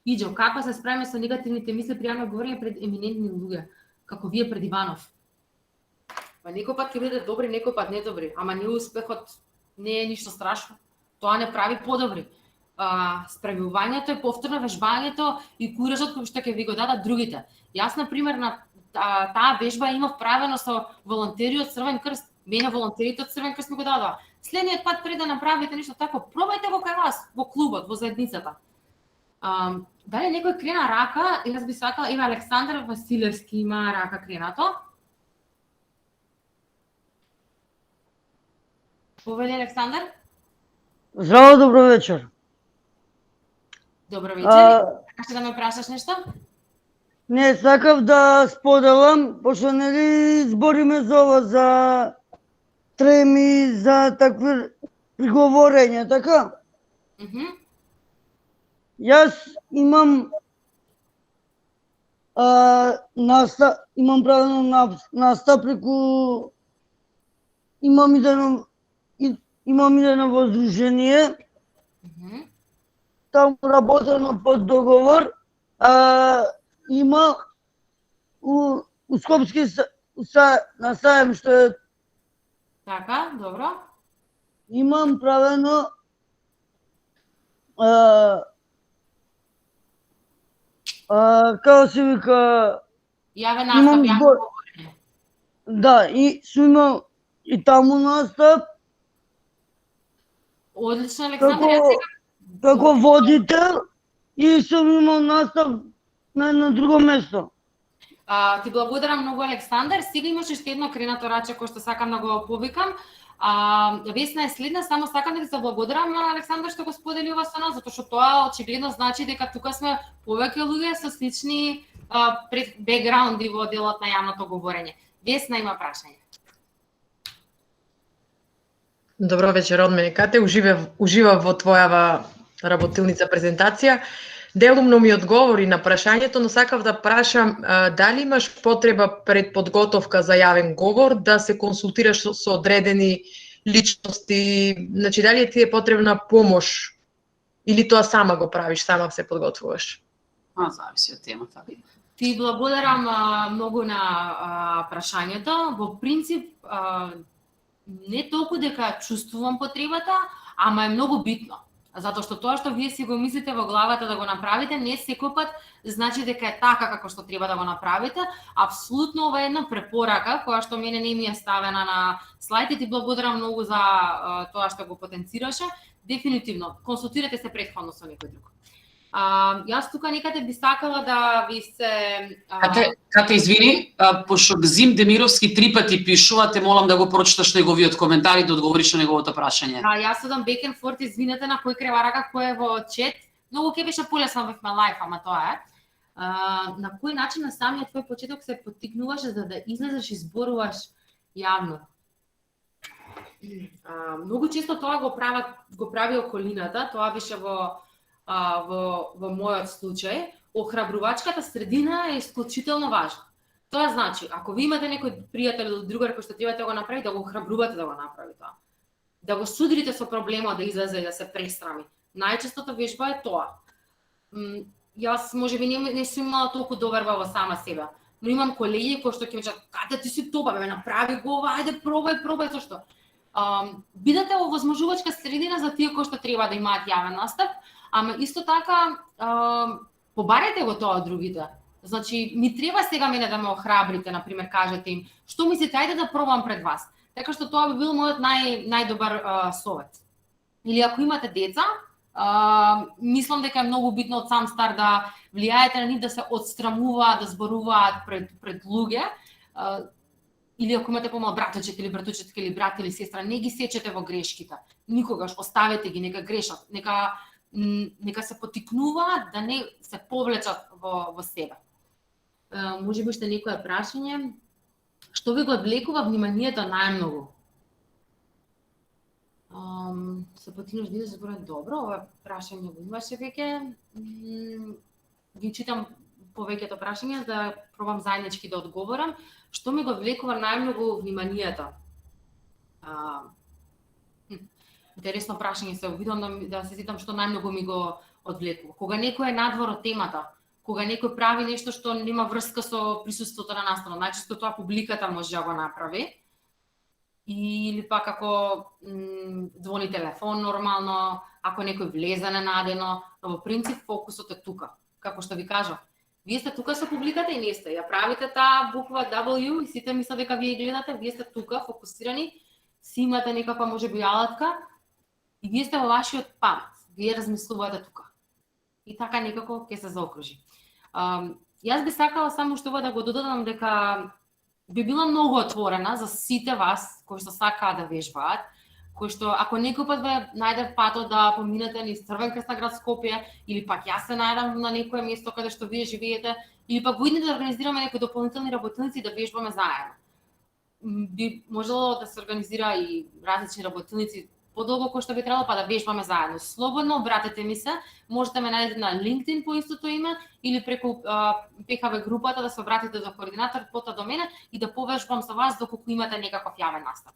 Иđо, како се справиме со негативните мисли при јавно говорење пред еминентни луѓе, како вие пред Иванов? Па некој пат ќе бидете добри, некој пат не добри, ама неуспехот не е ништо страшно. Тоа не прави подобри. Справувањето е повторно вежбањето и куражот кој што ќе ви го дадат другите. Јас, например, на таа вежба имав правено со волонтери од Црвен крст. Мене волонтерите од Црвен крст ми го дадоа. Следниот пат пред да направите нешто тако, пробајте го кај вас, во клубот, во заедницата. Дали некој крена рака, и јас би сакала, Ива Александар Василевски има рака кренато. Повели Александар? Здраво, добро вечер. Добро вечер. Сакаш да ме прашаш нешто? Не, сакав да споделам, пошто нели збориме за ова, за треми, за такви приговорења, така? Јас имам имам правено наста преку имам идено воздружение. Таму работено под договор. Има у Скопски на Саем, што е така, добро. Имам правено како се вика, јавен настап, јавно говорење. Да, и сум имал и таму настап. Одлично, Александр, јас сега како водител и сум имал настап на едно друго место. Ти благодарам многу, Александар. Сега имаш уште едно кренато раче кој што сакам да го повикам. Весна е следна, само сакам да ти се благодарам на Александар што го сподели ова со нас, затоа што тоа очигледно значи дека тука сме повеќе луѓе со слични бекграунди во делот на јавното говорење. Весна има прашање. Добро вечер од мене, Кате. Уживав во твојава работилница презентација. Делумно ми одговори на прашањето, но сакав да прашам дали имаш потреба пред подготовка за јавен говор да се консултираш со одредени личности, значи дали ти е потребна помош или тоа сама го правиш, сама се подготвуваш? Зависи од темата. Ти благодарам многу на прашањето. Во принцип, не толку дека чувствувам потребата, ама е многу битно. Затоа што тоа што вие си го мислите во главата да го направите, не секој пат значи дека е така како што треба да го направите. Апсолутно ова е една препорака која што мене не ми е ставена на слайд и ти благодарам многу за тоа што го потенцираше. Дефинитивно, консултирате се претходно со некој друг. Јас тука некаде би сакала да ви се... Кате, извини, пошто Гзим Демировски 3 пати пишува, те молам да го прочиташ неговиот коментар и да одговориш на неговото прашање. Јас одам back and forth, извинете на кој крива рака, кој е во чет. Многу ќе беше полесно во лайф, ама тоа е. На кој начин на самиот твој почеток се поттикнуваше за да излезеш и зборуваш јавно? Многу често тоа го прави околината, тоа беше во мојот случај. Охрабрувачката средина е исклучително важна. Тоа значи, ако ви имате некој пријател или другар кој што треба да го направи, да го охрабрувате да го направи тоа. Да го судрите со проблемот да излезе и да се престрами. Најчестото вежба е тоа. Јас можеби не сум имала толку доверба во сама себе, но имам колеги кои што ќе кажат: "Кате, ти си тоа, бе, направи го ова, ајде пробај зошто?" Бидете овозможувачка средина за тие кои што треба да имаат јавен настап, ама исто така побарете го тоа од другите. Значи, ми треба сега мене да ме охрабрите, например, кажете им: "Што мислите, ајде да пробам пред вас." Така што тоа би бил мојот најдобар совет. Или ако имате деца, мислам дека е многу битно од сам старт да влијаете на нив да се отстрамуваат, да зборуваат пред луѓе. Или ако имате помал браточет или братучетка или брат или сестра, не ги сечете во грешките. Никогаш, оставете ги, нека грешат, нека се потикнуваат да не се повлечат во себе. Можеби уште некое прашање. Што ви го одвлекува вниманието најмногу? Се потикнуваш да зборуваш добро, ова прашање го имаше веќе. Ги читам повеќето прашања, да пробам заеднички да одговорам. Што ми го влекува најмногу вниманието? Интересно прашање, се обидам да се сетам што најмногу ми го одвлекува. Кога некој е надвор од темата, кога некој прави нешто што нема врска со присуството на настанот, најчесто тоа публиката може да го направи. Или пак ако звони телефон нормално, ако некој влезе ненадено, но во принцип фокусот е тука. Како што ви кажав, вие сте тука со публиката и не сте. Ја правите таа буква W и сите мислат дека вие гледате, вие сте тука фокусирани, си имате некаква можеби алатка и вие сте во вашиот памет. Вие размислувате тука. И така некако ќе се заокружи. Јас би сакала само што да го додадам дека би била многу отворена за сите вас кои што сакаат да вежбаат, кои што ако некој пат ве најде патот да поминете низ Црвен крст на град Скопје, или пак јас се најдам на некое место каде што вие живеете, или пак во идните да организираме некои дополнителни работилници да вежбаме заедно. Би можело да се организира и различни работилници подолго кој што би требало, па да вежбаме заедно. Слободно обратете ми се, можете ме најдете на LinkedIn по истото име или преку ПХВ групата да се обратите до координатор, пота до мене и да повежбам со вас доколку имате некаков јавен настап.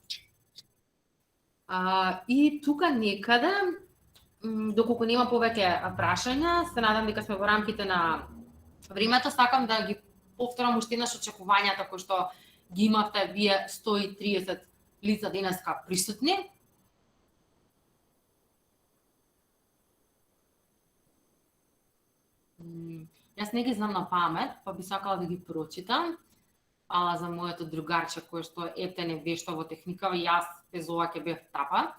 И тука некаде, доколку нема повеќе прашања, се надам дека сме во рамките на времето, сакам да ги повторам уште еднаш очекувањата кои што ги имавте вие 130 лица денеска присутни. Јас не ги знам на памет, па би сакала да ги прочитам. Ала за моето другарче кој што ептен е вешто во техникава, јас без ова ќе бев тапа.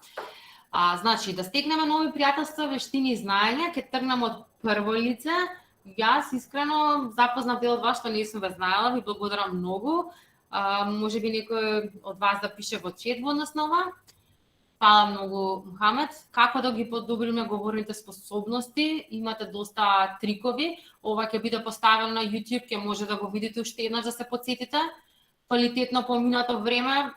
Значи, да стекнеме нови пријателства, вештини и знаења, ќе тргнам од прво лице. Јас искрено запознав дел од вас што не сум ве знаела, ви благодарам многу. Може би некој од вас да пише во чет во однос на ова. Фала многу, Мухамед. Како да ги подобриме говорните способности? Имате доста трикови. Ова ќе биде поставено на YouTube, ќе може да го видите уште еднаш да се подсетите. Квалитетно поминато време,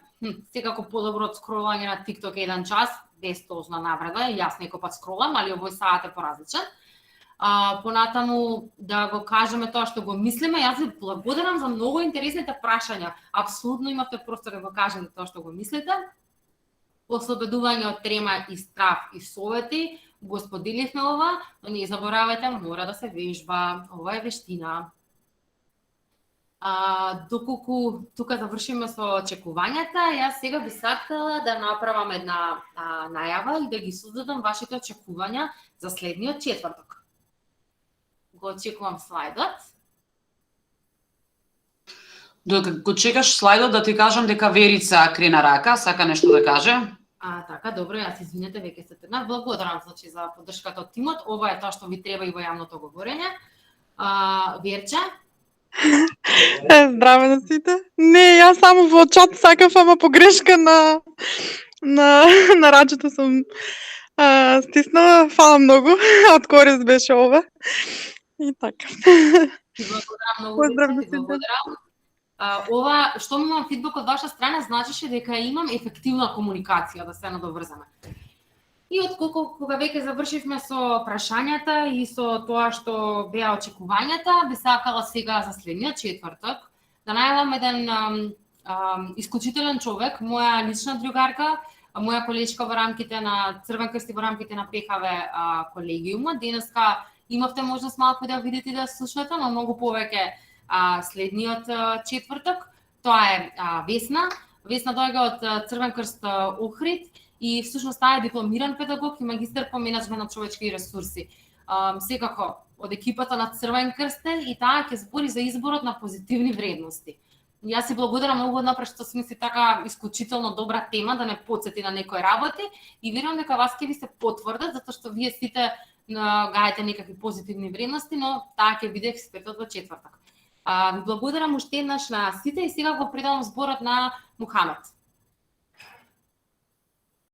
секако подобро од скролање на TikTok 1 час, без тозна навреда. Јас некој пат скролам, али овој саат е поразличен. Понатаму да го кажеме тоа што го мислиме. Јас ви благодарам за многу интересните прашања. Апсолутно имавте простор да го кажете тоа што го мислите. Ослободување од трема и страв и совети, го споделивме ова, но не заборавајте, мора да се вежба, ова е вештина. Доколку тука завршиме со очекувањата, јас сега би сакала да направам една најава и да ги создадам вашите очекувања за следниот четврток. Го очекувам слайдот. Додека го чекаш слайдот, да ти кажам дека Верица крена рака, сака нешто да каже. Така, добро, јас извинете, веќе се тргнав. Благодарам значи за поддршката од тимот. Ова е тоа што ви треба и во јавното говорење. Верче? Здраве на сите. Не, јас само во чат сакав, ама погрешка на рачето сум стиснала. Фала многу. Од корист беше ова. И така. Благодарам многу. Поздрав на сите. Ова, што имам фидбек од ваша страна, значеше дека имам ефективна комуникација, да се надоврзаме. И отколку кога веќе завршивме со прашањата и со тоа што беа очекувањата, би сакала сега за следниот четврток да најавам еден исклучителен човек, моја лична другарка, моја колечка во рамките на Црвен крст и во рамките на ПХВ колегиума. Денеска имавте можност малку да видите и да слушнете, но многу повеќе следниот четврток. Тоа е Весна. Весна доаѓа од Црвен крст Охрид и всушност таа е дипломиран педагог и магистар по менеджмент на човечки ресурси. Секако од екипата на Црвен крст и таа ќе збори за изборот на позитивни вредности. Јас си благодарам многу напред што смисли така исклучително добра тема да не потсети на некои работи и верувам дека вас ќе ви се потврдат затоа што вие сите гајате некакви позитивни вредности, но таа ќе биде експертот во четврток. Ви благодарам уште еднаш на сите и сега го предавам зборот на Мухамед.